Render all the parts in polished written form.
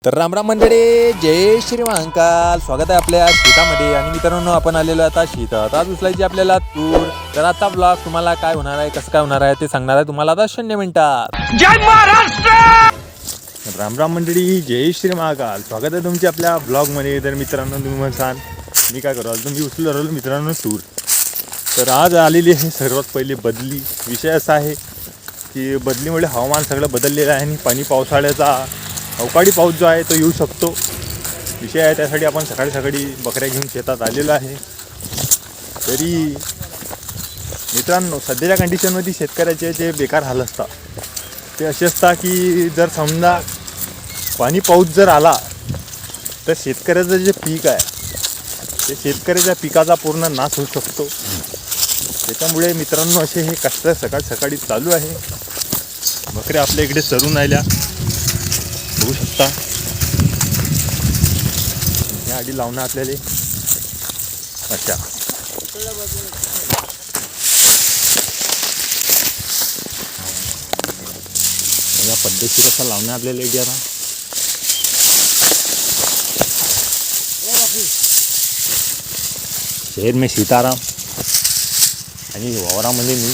तर रामराम मंडळी, जय श्री महाकाल. स्वागत आहे आपल्या शेतामध्ये. आणि मित्रांनो, आपण आलेलो आता शेतात. आज उचलायची आपल्याला तूर. तर आता ब्लॉग तुम्हाला काय होणार आहे, कसं काय होणार आहे ते सांगणार आहे तुम्हाला आता 0 मिनिटात. जय महाराष्ट्र. रामराम मंडळी, जय श्री महाकाल. स्वागत आहे तुमचे आपल्या ब्लॉगमध्ये. तर मित्रांनो, तुम्ही म्हणसान मी काय करू, तुम्ही उचलू राहिलो मित्रांनो तूर. तर आज आलेली आहे सर्वात पहिली बदली. विषय असा आहे की बदलीमुळे हवामान सगळं बदललेलं आहे आणि पावसाळ्याचा अवकाळी पाऊस जो आहे तो येऊ शकतो विषय आहे. त्यासाठी आपण सकाळी सकाळी बकऱ्या घेऊन शेतात आलेलो आहे. तरी मित्रांनो, सध्याच्या कंडिशनमध्ये शेतकऱ्याचे जे बेकार हाल असतात ते असे असतात की जर समजा पाणी पाऊस जर आला तर शेतकऱ्याचं जे पीक आहे ते शेतकऱ्याच्या पिकाचा पूर्ण नाश होऊ शकतो. त्याच्यामुळे मित्रांनो, असे हे कष्ट सकाळी सकाळी चालू आहे. बकऱ्या आपल्या इकडे चरून राहिल्या बघू शकता. या आधी लावणं आपल्याला अशा या पद्धतशीर असा लावणं आपल्याला इथे आता. शहर में सीताराम आणि वावरामध्ये मी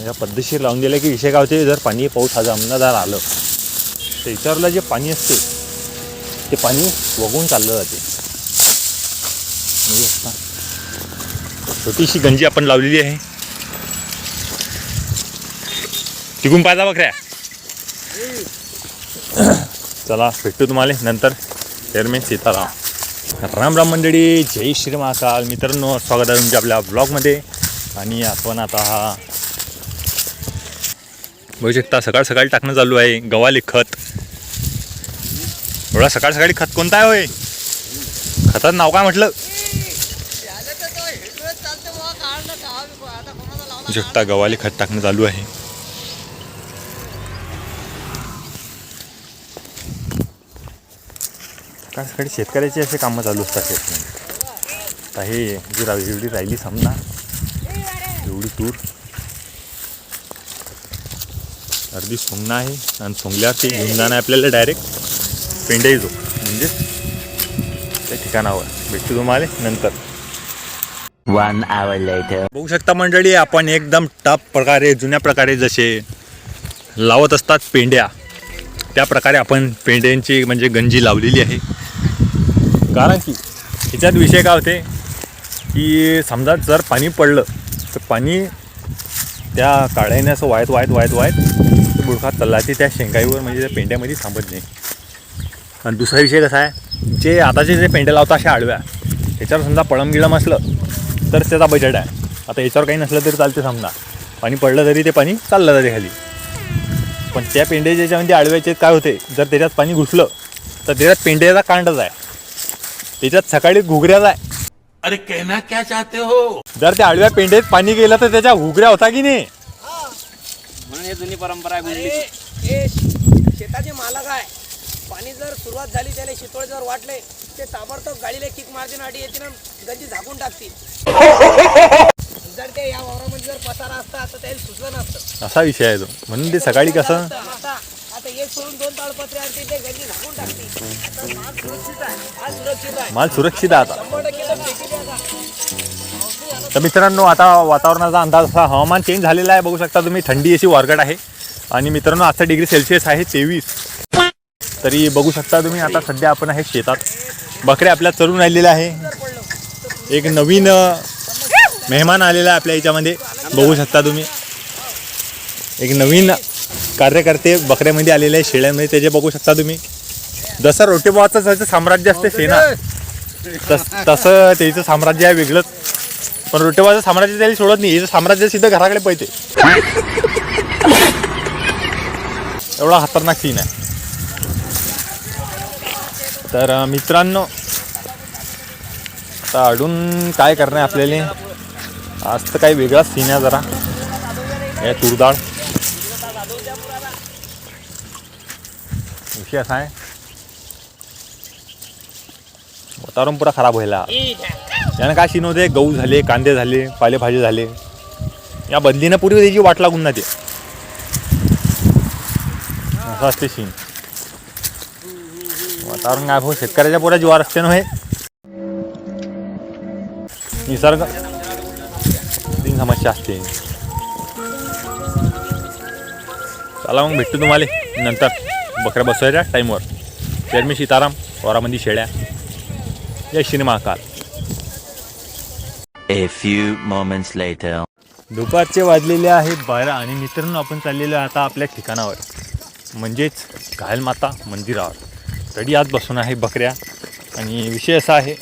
या पद्धतशीर लावून दिलं की विषय काय होते, जर पाणी पाऊस हा जमनादार आलं तर याच्यावरला जे पाणी असते ते पाणी वगळून चाललं जाते. छोटीशी गंजी आपण लावलेली आहे. टिकून पाहिजा बकऱ्या. चला, भेटतो तुम्हाला नंतर. चेअरमॅन सीताराम. राम राम मंडळी, जय श्री महाकाल. मित्रांनो, स्वागत आहे तुमच्या आपल्या ब्लॉगमध्ये. आणि आपण आता हा बघू शकता सकाळ सकाळी टाकणं चालू आहे. गव्हाले खत. एवढा सकाळ सकाळी खत कोणता आहे होय? खताचं नाव काय म्हटलं? बघू शकता गव्हाले खत टाकणं चालू आहे. सकाळ सकाळी शेतकऱ्याचे असे कामं चालू असतात शेतकऱ्याचे. आता हे जी एवढी राहिली समजा एवढी तूर अर्धी सोंगणं आहे आणि सोंगल्यावर ते घेऊन जाणं आपल्याला डायरेक्ट पेंड्या येतो म्हणजे त्या ठिकाणावर. भेटतो तुम्हाला नंतर. 1 hour later. बघू शकता मंडळी, आपण एकदम टप प्रकारे जुन्या प्रकारे जसे लावत असतात पेंड्या त्या प्रकारे आपण पेंड्यांची म्हणजे गंजी लावलेली आहे. कारण की ह्याच्यात विषय काय होते की समजा जर पाणी पडलं तर पाणी त्या काढ्याने असं वायत वायत वायत वायत बुडखात चालला ते त्या शेंगाईवर म्हणजे त्या पेंड्यामध्ये थांबत नाही. आणि दुसरा विषय कसा आहे, जे आताचे जे पेंड्या लावतात अशा आडव्या त्याच्यावर समजा पळमगिळम असलं तर त्याचा बजेट आहे. आता याच्यावर काही नसलं तरी चालते. समजा पाणी पडलं तरी ते पाणी चाललं जाते खाली. पण त्या पेंड्या ज्याच्यामध्ये आडव्याचे काय होते, जर त्याच्यात पाणी घुसलं तर त्याच्यात पेंड्याचा कांडच आहे, त्याच्यात सकाळी घुगऱ्याचा आहे. अरे कहना क्या चाहते हो? जर त्या आडव्या पेंड्यात पाणी गेलं तर त्याच्या घुगऱ्या होता की नाही. म्हणून हे जुनी परंपरा आहे. हे शेताचे मालक आहे. पाणी जर सुरुवात झाली त्याला शितोळ जर वाटले ते ताबडतोब गाडीला किक मारते आणि येते ना गंजी झाकून टाकतील. जर ते या वावरामध्ये जर पसारा असता तर त्याला सुचलं नसतं. असा विषय आहे तो. म्हणून ते सकाळी कसं आता एक सोडून 2 ताडपत्रे आणते ते गंजी झाकून टाकते. आता माल सुरक्षित आहे. माल सुरक्षित आहे आता. 100% तर फेकी द्या आता. तर मित्रांनो, आता वातावरणाचा अंदाज असा हवामान चेंज झालेला आहे. बघू शकता तुम्ही, थंडी अशी वारगट आहे. आणि मित्रांनो, आजचा डिग्री सेल्सिअस आहे 23. तरी बघू शकता तुम्ही, आता सध्या आपण आहे शेतात. बकऱ्या आपल्या चरून राहिलेल्या आहे. एक नवीन मेहमान आलेला आहे आपल्या याच्यामध्ये. बघू शकता तुम्ही, एक नवीन कार्यकर्ते बकऱ्यामध्ये आलेले आहे शेळ्यांमध्ये. त्याचे बघू शकता तुम्ही, जसं रोटेबाचं जसं साम्राज्य असते सेना तसं त्याचं साम्राज्य आहे वेगळंच. पण रोटेबाचं साम्राज्य त्याला सोडत नाही. याचं साम्राज्य सिद्ध घराकडे पळते. एवढा खतरनाक सीन आहे. तर मित्रांनो, आता अडून काय करणार आपल्याला. आज तर काही वेगळाच सीन आहे जरा. हे तूरडाळ विषय असा आहे, वातावरण पुरा खराब व्हायला. यानं काय सीन होते, गहू झाले, कांदे झाले, पालेभाजी झाले, या बदलीनं पूर्वी त्याची वाट लागून जाते. असं असते सीन. वातावरण काय हो शेतकऱ्याच्या पोरा जीवावर असते ना हे निसर्ग तीन समस्या असते. चला मग भेटतो तुम्हाला नंतर बकऱ्या बसवायच्या टाईमवर. तर मी सीताराम वारामध्ये शेळ्या. जय Shri Mahakal. A few moments later. दुपारचे वाजलेले आहे 12 आणि मित्रांनो आपण चाललेलो आता आपल्या ठिकाणावर म्हणजेच घायल माता मंदिरावर. तरी आज बसून आहे बकऱ्या आणि विषय असा आहे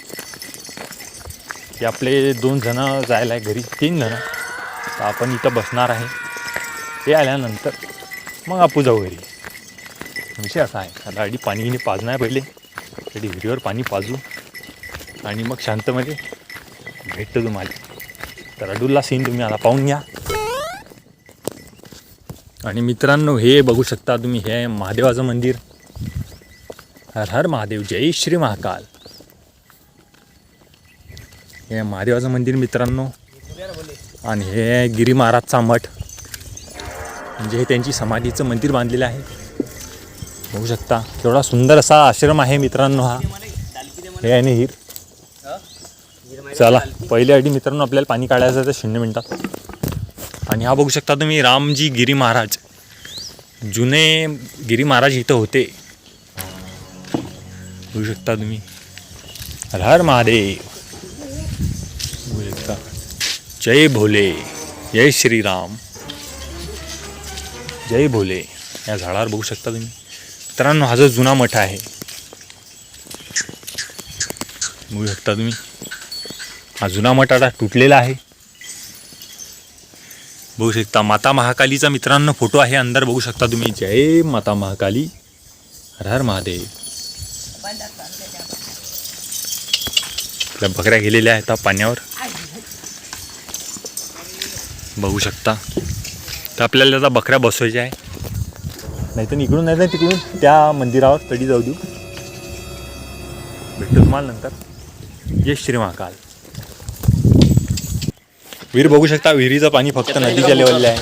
की आपले 2 जणं जायला आहे घरी 3 जणं. तर आपण इथं बसणार आहे. ते आल्यानंतर मग आपण जाऊ घरी. विषय असा आहे आता आधी पाणी गिनी पाजणं आहे पहिले. तरी विहिरीवर पाणी पाजू आणि मग शांतमध्ये भेटतो तुम्हाला. तर अडूलला सीन तुम्ही आता पाहून घ्या. आणि मित्रांनो हे बघू शकता तुम्ही हे आहे महादेवाचं मंदिर. हर हर महादेव जय श्री महाकाल. हे महादेवाचं मंदिर मित्रांनो. आणि हे आहे गिरी महाराजचा मठ म्हणजे हे त्यांची समाधीचं मंदिर बांधलेलं आहे. बघू शकता केवढा सुंदर असा आश्रम आहे मित्रांनो हा. हे आहे हिर. चला पहिले आधी मित्रांनो आपल्याला पाणी काढायचं आहे 0 मिनिटात. आणि हा बघू शकता तुम्ही रामजी गिरी महाराज. जुने गिरी महाराज इथं होते. बघू शकता तुम्ही. हर हर महादेव. बघू शकता. जय भोले जय श्रीराम जय भोले. या झाडावर बघू शकता तुम्ही मित्रांनो हा जो जुना मठ आहे. बघू शकता तुम्ही हा जुना मठ आता तुटलेला आहे. बघू शकता माता महाकालीचा मित्रांनो फोटो आहे अंदर. बघू शकता तुम्ही. जय माता महाकाली. हर हर महादेव. आपल्या बकऱ्या गेलेल्या आहेत पाण्यावर. बघू शकता. तर आपल्याला आता बकऱ्या बसवायच्या आहे. नाहीतर इकडून नाही तर तिकडून त्या मंदिरावर तडी जाऊ देऊ. भेटतो तुम्हाला नंतर. जय श्री महाकाल. विहीर बघू शकता. विहिरीचं पाणी फक्त नदीच्या लेवलला आहे.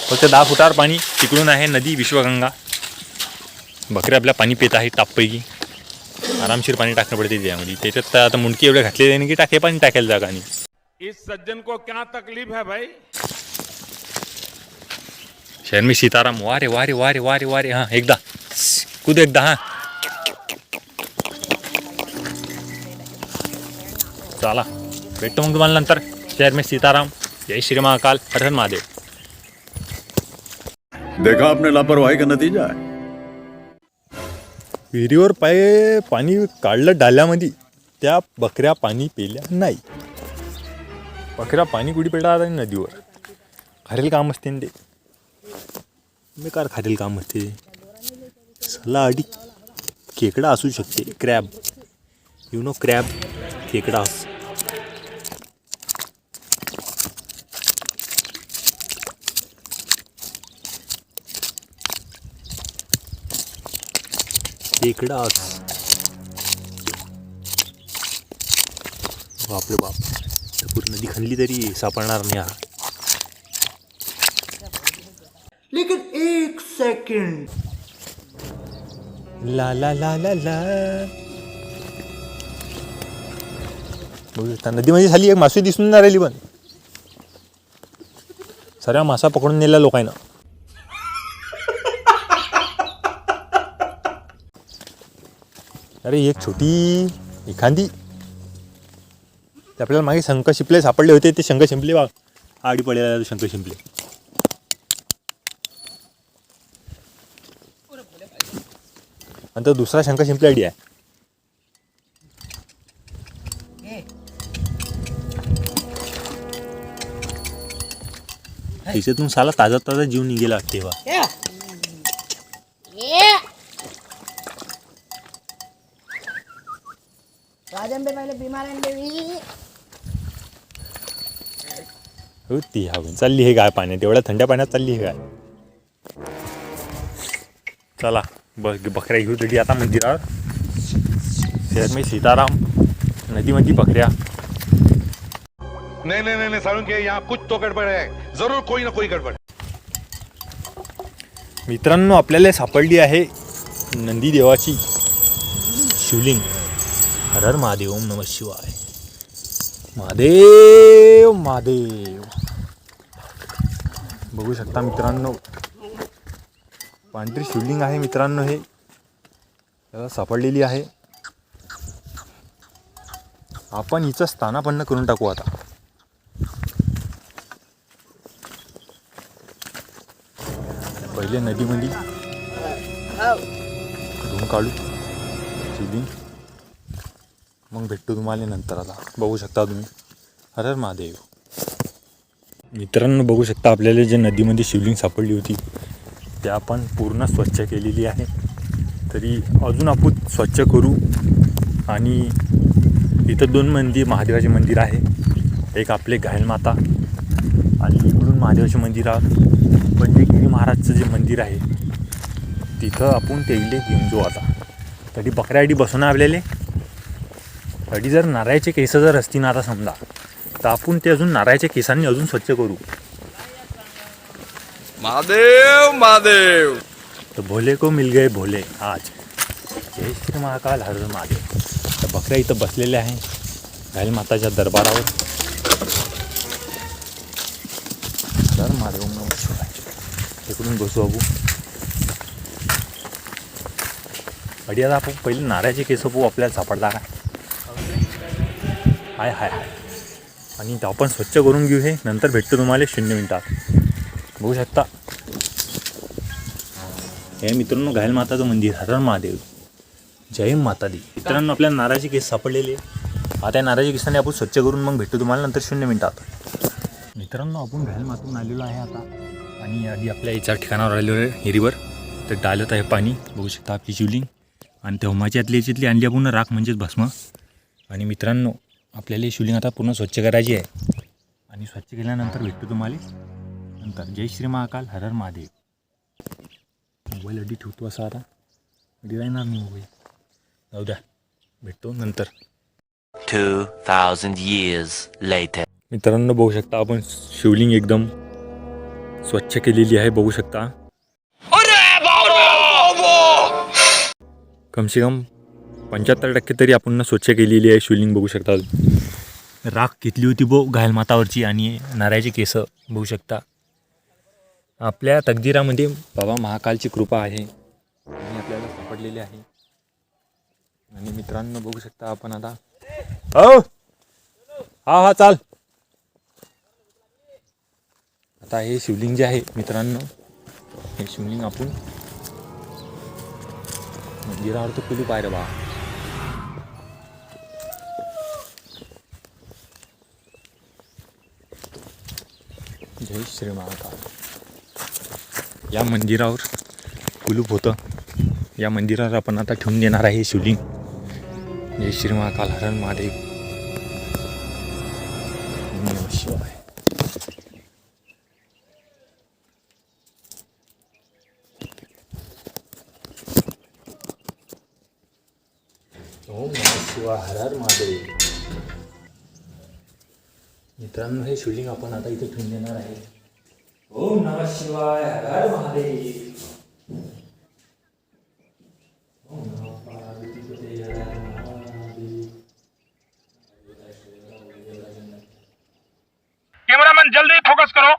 फक्त 10 फुटावर पाणी तिकडून आहे. नदी विश्वगंगा. बकऱ्या आपल्या पाणी पित आहे टापपैकी. आरामशीर पाणी टाकणं पडते त्यामध्ये. त्याच्यात आता मुंडकी एवढे घातलेले आहे की टाके पाणी टाकायला जागा नाही. इस सज्जन को क्या तकलीफ है भाई? शहर में सीताराम. वारे वारे वारे वारे वारे. हां एकदा कूद एकदा. हां चला भेटतो मग तुम्हाला नंतर. शहर में सीताराम जय श्री महाकाल. हर हर महादेव. देखा आपने लापरवाही का नतीजा है. विहिरीवर पाणी काढलं डाल्यामध्ये. त्या बकऱ्या पाणी पिल्या नाही. बकऱ्या पाणी कुठे पिळतात आणि नदीवर. खारेल काम असते ना ते. बेकार खारेल काम असते. सला अडी खेकडा असू शकते. क्रॅब. You know crab. खेकडा. खेकडा. बापरे बाप. पूर्ण नदी खणली तरी सापडणार नाही हा. लेकिन 1 सेकंड. ला ला ला ला ला. बघू शकता नदीमध्ये झाली एक मासू दिसून नाही राहिली पण सर्व मासा पकडून नेला लोकांना. अरे एक छोटी एखादी आपल्याला मागे शंख शिंपले सापडले होते. ते शंख शिंपले बा आडी पडलेला शंख शिंपले. आणि तो दुसरा शंख शिंपले आडी आहे. त्याच्यातून साला ताजा ताजा जीव निघेला वाटते बा. हो ती हवं चालली हे गाय पाण्यात. एवढ्या थंड्या पाण्यात चालली हे गाय. चला बकऱ्या घेऊ तरी आता मंदिरावर. शहर में सीताराम. नदीमध्ये बकऱ्या. नहीं नहीं नहीं साळुंके, यहाँ कुछ तो गड़बड़ है. जरूर कोई ना कोई गड़बड़. मित्रांनो आपल्याला सापडली आहे नंदी देवाची शिवलिंग. हर हर महादेव. ओम नमः शिवाय. महादेव महादेव. बघू शकता मित्रांनो, पांढरी शिवलिंग आहे मित्रांनो. हे त्याला सापडलेली आहे. आपण हिचं स्थानापन्न करून टाकू आता. पहिले नदीमध्ये धुवून काढू शिवलिंग, मग भेटतो तुम्हाला नंतर. आता बघू शकता तुम्ही. हर हर महादेव. मित्रांनो बघू शकता, आपल्याला जे नदीमध्ये शिवलिंग सापडली होती ते आपण पूर्ण स्वच्छ केलेली आहे. तरी अजून आपण स्वच्छ करू. आणि इथं 2 महादेवाचे मंदिर आहे. एक आपले घायल माता आणि इकडून महादेवाचे मंदिर आहे. पंचगिरी महाराजचं जे मंदिर आहे तिथं आपण तेले घेऊन जाऊ आता. तरी बकऱ्याआधी बसून आपल्याला तरी जर नारळाचे केस जर असतील ना आता समजा, तर आपण ते अजून नारळाच्या केसांनी अजून स्वच्छ करू. महादेव महादेव. तर भोले को मिल गए भोले आज. जय श्री महाकाल हर हर महादेव. तर बकऱ्या इथं बसलेल्या आहे घायल माताच्या दरबारावर. हर महादेव. ओम नमः शिवाय. तिकडून बसू बाबू. अडी आता आपण पहिले नारळाचे केस पाहू आपल्याला सापडला का. हाय हाय हाय. आणि ते आपण स्वच्छ करून घेऊ. हे नंतर भेटतो तुम्हाला 0 मिनिटात. बघू शकता हे मित्रांनो घायल माताचं मंदिर. हर हर महादेव. जय माता दी. मित्रांनो आपल्याला नारळाचे केस सापडलेले. आता नारळाच्या केसाने आपण स्वच्छ करून मग भेटतो तुम्हाला नंतर 0 मिनिटात. मित्रांनो आपण घायल मातून आलेलो आहे आता. आणि आधी आपल्या याच्या ठिकाणावर आलेलो आहे हिरीवर. तर डालत आहे पाणी. बघू शकता आपली शिवलिंग. आणि त्या होमाची याच्यातली आणली आपण राख म्हणजेच भस्म. आणि मित्रांनो आपल्याला ही शिवलिंग आता पूर्ण स्वच्छ करायची आहे. आणि स्वच्छ केल्यानंतर भेटतो तुम्हाला नंतर. जय श्री महाकाल हर हर महादेव. मोबाईल अडी ठेवतो असा आता. अडी राहणार नाही मोबाईल. जाऊ द्या, भेटतो नंतर. 2,000 years later. मित्रांनो बघू शकता आपण शिवलिंग एकदम स्वच्छ केलेली आहे. बघू शकता कमसे कम 75% तरी आपण स्वच्छ केलेली आहे शिवलिंग. बघू शकता राख घेतली होती घायल मातावरची आणि नारळाचे केस. बघू शकता आपल्या तकदीरामध्ये बाबा महाकालची कृपा आहे आणि आपल्याला सापडलेली आहे. आणि मित्रांनो बघू शकता आपण आता. हो हा हा चाल. आता हे शिवलिंग जे आहे मित्रांनो, हे शिवलिंग आपण मंदिरावर तर कुलूप आहे रे बा. जय श्री महाकाल. या मंदिरावर कुलूप होतं. या मंदिरावर आपण आता ठेवून देणार आहे शिवलिंग. जय श्री महाकाल हर हर महादेव. ओम नमः शिवाय. ओम नमः शिवाय हर हर महादेव. मित्रांनो हे शिवलिंग आपण आता इथे ठेवून देणार आहे. ओम नमः शिवाय हर हर महादेव. ओम नमः पार्वतीपते हर हर महादेव. कैमरामैन जल्दी फोकस करो.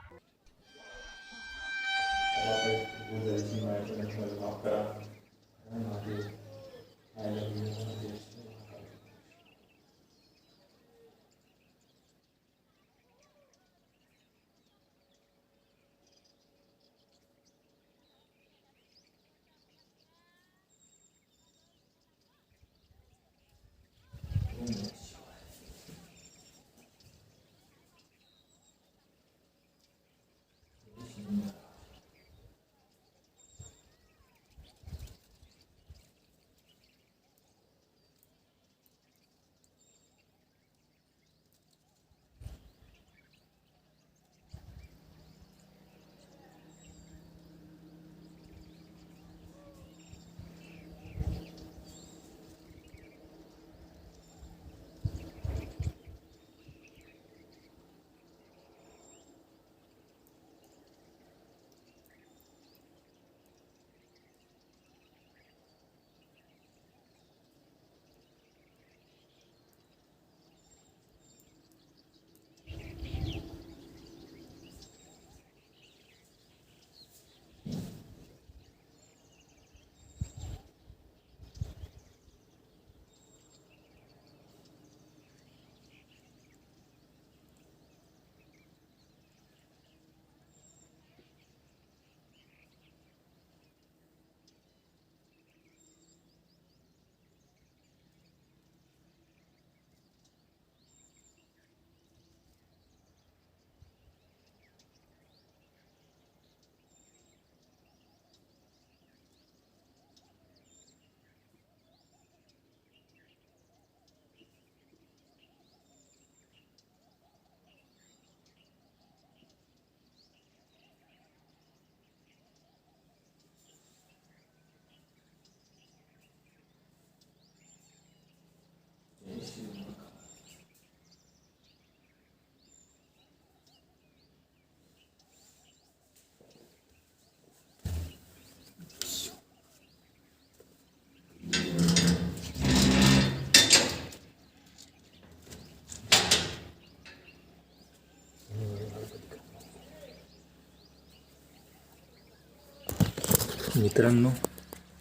मित्रांनो,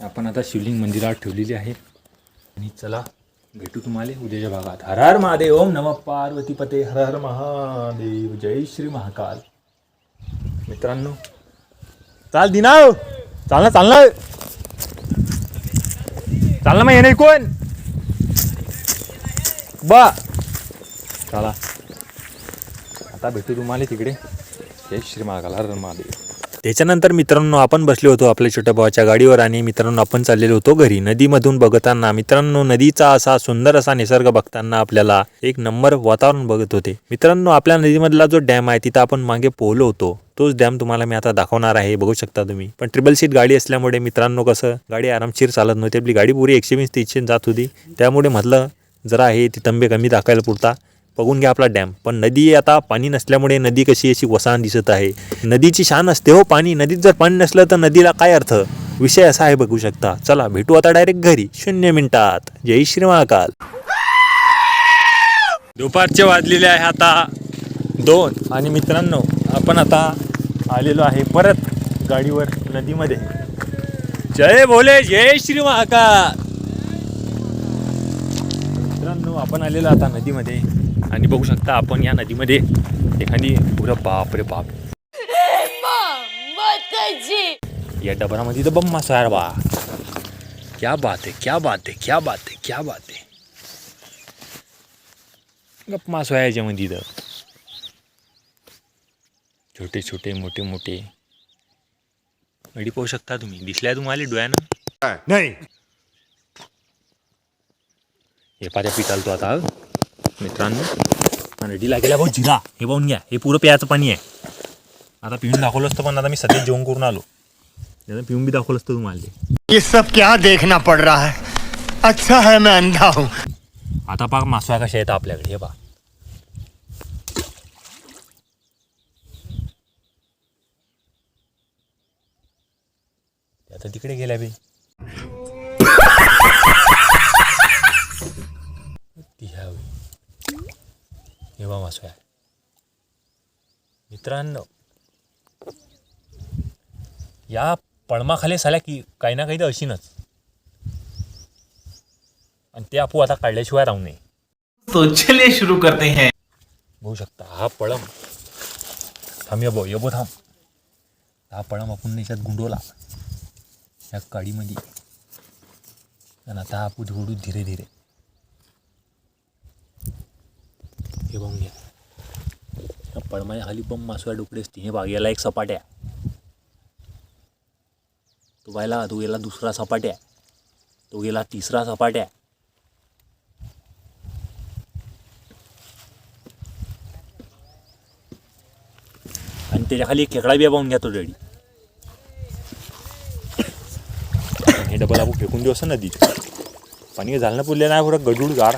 आपण आता शिवलिंग मंदिरात ठेवलेली आहे आणि चला भेटू तुम्हाला उद्याच्या भागात. हर हर महादेव. ओम नमः पार्वतीपते. हर हर महादेव. जय श्री महाकाल. मित्रांनो चाल दिनाव, चालना चालना चालना मग येणे कोण बा. चला आता भेटू तुम्हाला तिकडे. जय श्री महाकाल. हर हर महादेव. त्याच्यानंतर मित्रांनो आपण बसलो होतो आपल्या छोट्या भावाच्या गाडीवर आणि मित्रांनो आपण चाललेलो होतो घरी. नदीमधून बघताना मित्रांनो नदीचा असा सुंदर असा निसर्ग बघताना आपल्याला एक नंबर वातावरण बघत होते. मित्रांनो आपल्या नदीमधला जो डॅम आहे तिथं आपण मागे पोहलो होतो. तोच डॅम तुम्हाला मी आता दाखवणार आहे. बघू शकता तुम्ही. पण ट्रिपल सीट गाडी असल्यामुळे मित्रांनो कसं गाडी आरामशीर चालत नव्हती. आपली गाडी पुरी 120 ते 100 जात होती. त्यामुळे म्हटलं जरा हे ती तंबे कमी दाखवायला पुरता बघून घ्या आपला डॅम. पण नदी आता पाणी नसल्यामुळे नदी कशी अशी वसाहत दिसत आहे. नदीची शान असते हो पाणी. नदीत जर पाणी नसलं तर नदीला काय अर्थ. विषय असा आहे बघू शकता. चला भेटू आता डायरेक्ट घरी 0 मिनिटात. जय श्री महाकाल. दुपारचे वाजलेले आहे आता 2 आणि मित्रांनो आपण आता आलेलो आहे परत गाडीवर नदीमध्ये. जय भोले जय श्री महाकाल. मित्रांनो आपण आलेलो आता नदीमध्ये आणि बघू शकता आपण या नदीमध्ये एखादी पुरं बाप रे बाप या डबरामध्ये तर बम मासा यार बा. क्या बात है क्या बात है क्या बात है क्या बात है. गप मास आहे याच्यामध्ये तर छोटे छोटे मोठे मोठे अडी पाहू शकता तुम्ही. दिसल्या तुम्हाला डोळ्यानं नहीं. हे पाऱ्या पिताल तो आता मित्रांनो. रेडी लागेला भाऊ जिरा. हे पाहून घ्या. हे पुरं प्यायचं पाणी आहे. आता पिऊन दाखवलं असतं पण आता मी सध्या जेवण करून आलो. त्यानं पिऊन बी दाखवलं असतं तुम्हाला ते. ये सब क्या देखना पड़ रहा है. अच्छा है मैं अंधा हूँ. आता पाक मासवा कशा येतात आपल्याकडे. हे पहा आता तिकडे गेल्या बे. हे बा मासवा मित्रांनो. या पळमाखाली साल्या की काही ना काही तर अशीनच. आणि ते आपू आता काढल्याशिवाय राहू नये. तो चलिए शुरू करते हैं. बघू शकता हा पळम. थांब येबो थांब. हा पळम आपण याच्यात गुंडवला या काडीमध्ये आणि आता आपू धोडू धीरे धीरे. हे बघून घ्या. या पळमाच्या खाली बम मासुया डोकडे असते. हे बाग याला एक सपाट्या. तो गेला दुसरा सपाट्या. तो गेला तिसरा सपाट्या. आणि त्याच्या खाली एक खेकडा बिया पाहून घ्या तो रेडी. हे डबल आपण फेकून देऊ असं नदी. पाणी झालं पुरले नाही पुरं गडूळ गार.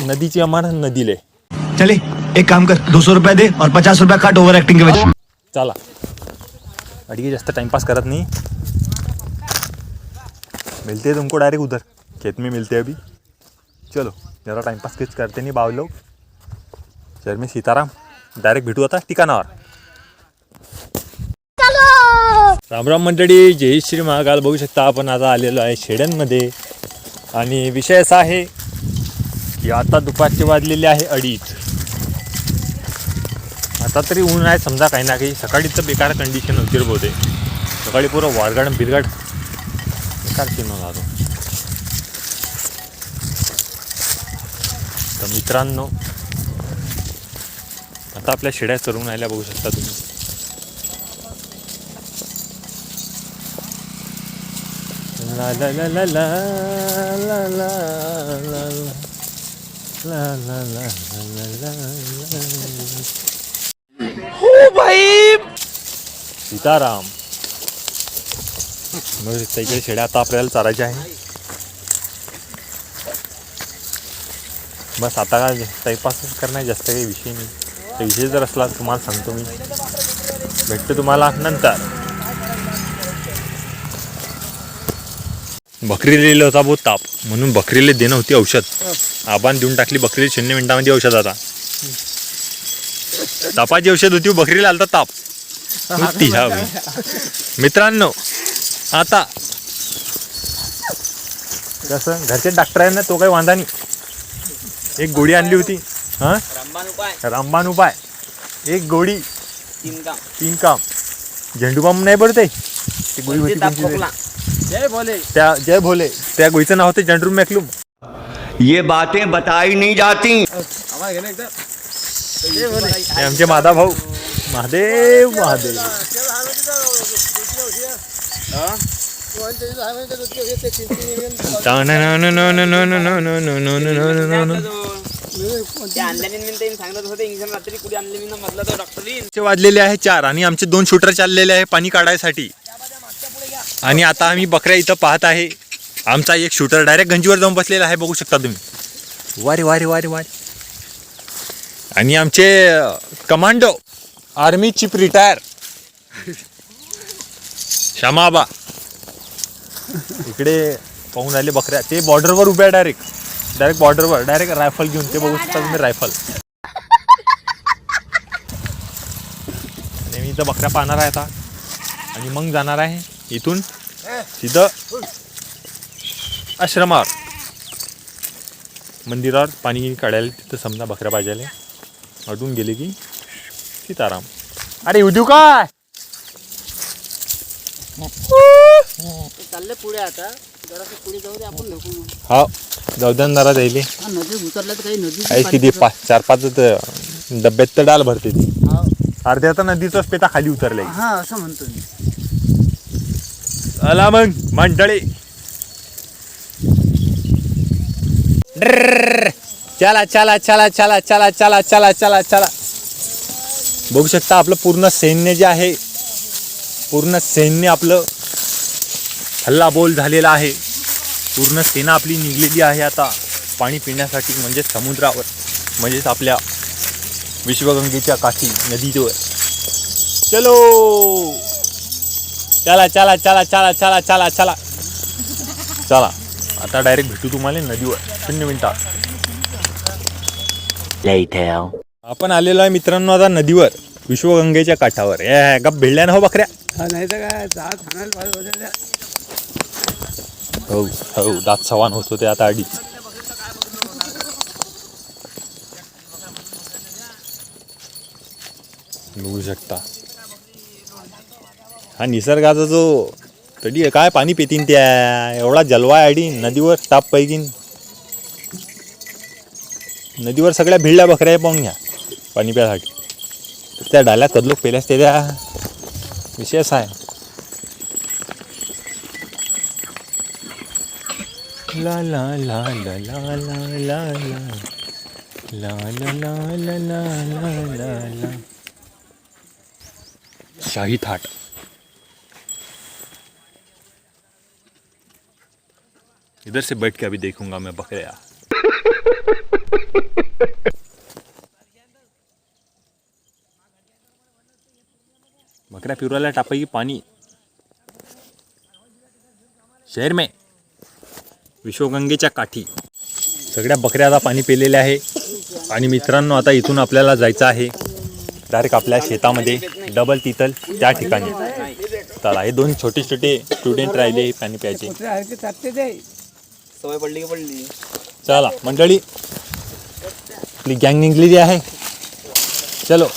नदीची अमार नदीले. चले एक काम कर 200 रुपया दे और 50 रुपया काट ओवर एक्टिंग के वजह. चला अड़ी जास्त टाइमपास करत नहीं. मिलते हैं तुमको डायरेक्ट उधर खेत में मिलते हैं अभी. चलो जरा टाइमपास किच करते नहीं बाव लोग. शहर में सीताराम डायरेक्ट भेटू आता ठिकाणावर. राम राम मंडळी. जय श्री महाकाल. बघू शकता आपण आता आलेलो आहे शेड्यांमध्ये आणि विषय असा आहे की आता दुपारचे वाजलेले आहे 2:30. आता तरी ऊन आहे समजा काही ना काही. सकाळी तर बेकार कंडिशन होती रे बहुते. सकाळी पुरं वारगाड बिरगाड बेकार सीन होता तो. तर मित्रांनो आता आपल्या शेड्या चरून आल्या बघू शकता तुम्ही. ला ला ला ला ला ला ला ला ला ला ला ला. भाई सीताराम. बघू शकता इकडे शेड्या आता आपल्याला चारायच्या आहे. बस आता काय टाईमपासच करणार. जास्त काही विषय नाही. तर विषय जर असला तर तुम्हाला सांगतो मी. भेटतो तुम्हाला नंतर. बकरीला लिहिलं होता बहुत ताप म्हणून बकरीला देणं होती औषध. आबान देऊन टाकली बकरीला 0 मिनिटामध्ये औषध. आता तापाची औषध होती बकरीला आलता ताप. नुसती हवी. मित्रांनो आता कसं घरचे डॉक्टर आहे ना, तो काही वांधा नाही. एक गोळी आणली होती हा, रामबाण उपाय रामबाण उपाय. एक गोळी 3 काम. 3 काम. झेंडू बाम नाही पडते ती गोळी होती ताप कोणती खोकला. जय भोले. त्या जय भोले त्या गोळीचं नाव होतं जनरू मॅक्लूम. ये बातें बताई नहीं जाती. हे आमचे माधा भाऊ. महादेव महादेव. ते आणल्याने मी ते सांगत होते इंजेक्शन रात्री कुठे आणले मी मधला तो डॉक्टरीन. वाजलेले आहे 4 आणि आमचे 2 शूटर चाललेले आहे पाणी काढायसाठी. आणि आता आम्ही बकऱ्या इथं पाहत आहे. आमचा एक शूटर डायरेक्ट गंजीवर जाऊन बसलेला आहे, बघू शकता तुम्ही. वारे वारे वारे वारे. आणि आमचे कमांडो आर्मी चीफ रिटायर श्यामाबा इकडे पाहून आले बकऱ्या. ते बॉर्डरवर उभे आहे, डायरेक्ट बॉर्डरवर डायरेक्ट रायफल घेऊन. ते बघू शकता तुम्ही रायफल. मी इथं बकऱ्या पाहणार आहे आता आणि मग जाणार आहे इथून सीधं आश्रमावर मंदिरावर पाणी काढायला. तिथं समजा बकऱ्या पाहिजे अडून गेले की सीताराम. अरे येऊ देऊ काय चालले पुढे आता जरासं पुढे जाऊ दे आपण नको. हा जाऊ द्या जरा जायले. नदी उतरला तर काही नदी आहे किती 4-5 डब्यात तर डाल भरते ती. अर्ध्या तर नदीचाच पेता खाली उतरलाय. हा असं म्हणतो मी. चला मग मंडळी. चला चला चला चला चला चला चला चला चला. बघू शकता आपलं पूर्ण सैन्य जे आहे, पूर्ण सैन्य आपलं हल्लाबोल झालेला आहे. पूर्ण सेना आपली निघलेली आहे आता पाणी पिण्यासाठी, म्हणजेच समुद्रावर, म्हणजेच आपल्या विश्वगंगेच्या काठी नदीवर. चलो चला चला चला चला चला चला चला चला. आता डायरेक्ट भेटू तुम्हाला नदीवर 0 मिनिटात. Later. आपण आलेलो आहे मित्रांनो आता नदीवर, विश्वगंगेच्या काठावर. गप भिडल्या ना हो बकऱ्या. नाही तर काय खाण्याला हो हो दात सवान होत होते आता अडीच. बघू शकता हा निसर्गाचा जो तडी आहे. काय पाणी पितीन त्या, एवढा जलवा आहे अडी नदीवर. ताप पैकीन नदीवर सगळ्या भिडल्या बकऱ्या पाहून घ्या पाणी प्यासाठी. त्या डाल्यात कदलोक पेल्यास ते त्या विशेष आहे. ला ला ला ला ला ला ला ला ला ला ला ला ला ला ला. शाही थाट. इधर से बैठ के अभी देखूंगा मैं बकरिया. बकऱ्या पिवराला टापाई पाणी शहर में विश्वगंगेच्या काठी. सगळ्या बकऱ्या आता पाणी पिलेल्या आहे. आणि मित्रांनो आता इथून आपल्याला जायचं आहे डायरेक्ट आपल्या शेतामध्ये डबल तितल त्या ठिकाणी. चला हे 2 छोटे छोटे स्टुडंट राहिले पाणी प्यायचे. सवय पडली की पडली. चला मंडळी आपली गँग निघलेली आहे. चलो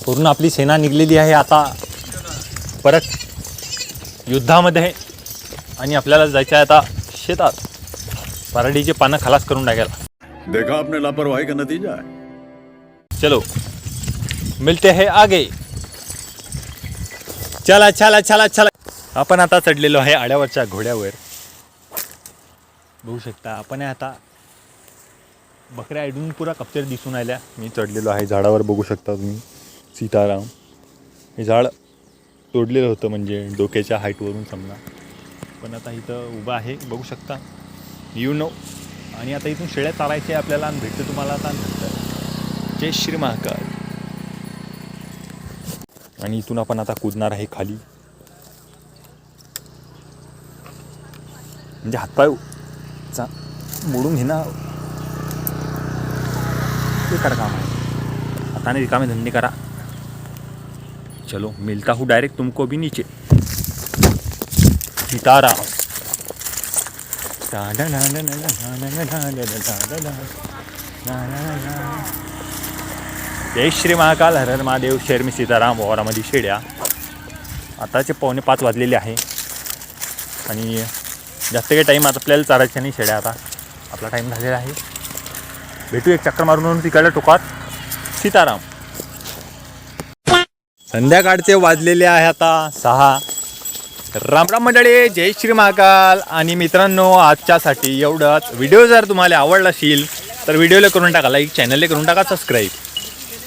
पूर्ण आपली सेना निघलेली आहे आता परत युद्धामध्ये. आणि आपल्याला जायचं आहे आता शेतात पराठीचे पानं खलास करून टाकायला. देखा आपने लापरवाही का नतीजा है. चलो मिलते हैं आगे. चला चला चला चला. आपण आता चढलेलो आहे आड्यावरच्या घोड्यावर. बघू शकता आपण आता बकऱ्या आयडून पुरा कप्चर दिसून आल्या. मी चढलेलो आहे झाडावर, बघू शकता तुम्ही. सीताराम हे झाड तोडलेलं होतं म्हणजे डोक्याच्या हाईटवरून समजा. पण आता इथं उभं आहे बघू शकता. You know. आणि आता इथून शेळ्या चालायच्या आपल्याला. आणि भेटतं तुम्हाला आता नंतर. जय श्री महाकाल. आणि इथून आपण आता कूदणार आहे खाली. म्हणजे हातपाय मोडून घेणार बेकार काम आहे. हाताने रिकामे धंदे करा. चलो मिलता हूँ डायरेक्ट तुमको भी नीचे. सीताराम. जय श्री महाकाल, हर हर महादेव. शहर मी सीताराम, वावरामध्ये शेड्या. आताचे 4:45 वाजलेले आहे आणि जास्त काही टाईम आता आपल्याला चारायच्या नाही शेड्या. आता आपला टाईम झालेला आहे. भेटू एक चक्कर मारून तिकडल्या टोकात. सीताराम. संध्याकाळचे वाजलेले आहे आता 6. राम राम मंडळी, जय श्री महाकाल. आणि मित्रांनो, आजच्यासाठी एवढंच. व्हिडिओ जर तुम्हाला आवडला असेल तर व्हिडिओला करून टाका लाईक, चॅनलला करून टाका सबस्क्राईब.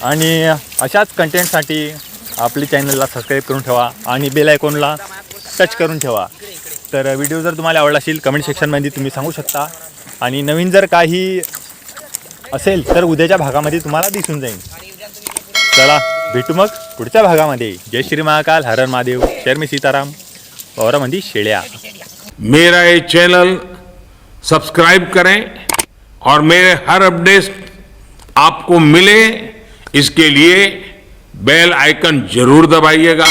आणि अशाच कंटेंटसाठी आपली चॅनलला सबस्क्राईब करून ठेवा आणि बेल आयकॉनला टच करून ठेवा. तर व्हिडिओ जर तुम्हाला आवडला असेल कमेंट सेक्शनमध्ये तुम्ही सांगू शकता. आणि नवीन जर काही असेल तर उद्याच्या भागामध्ये तुम्हाला दिसून जाईल. चला भेटू मग पुढच्या भागामध्ये. जय श्री महाकाल, हर हर महादेव. शहर मी सीताराम, वावरामध्ये शेळ्या. मेरा ये चैनल सब्सक्राइब करें और मेरे हर अपडेट आपको मिले, इसके लिए बेल आइकन जरूर दबाइएगा.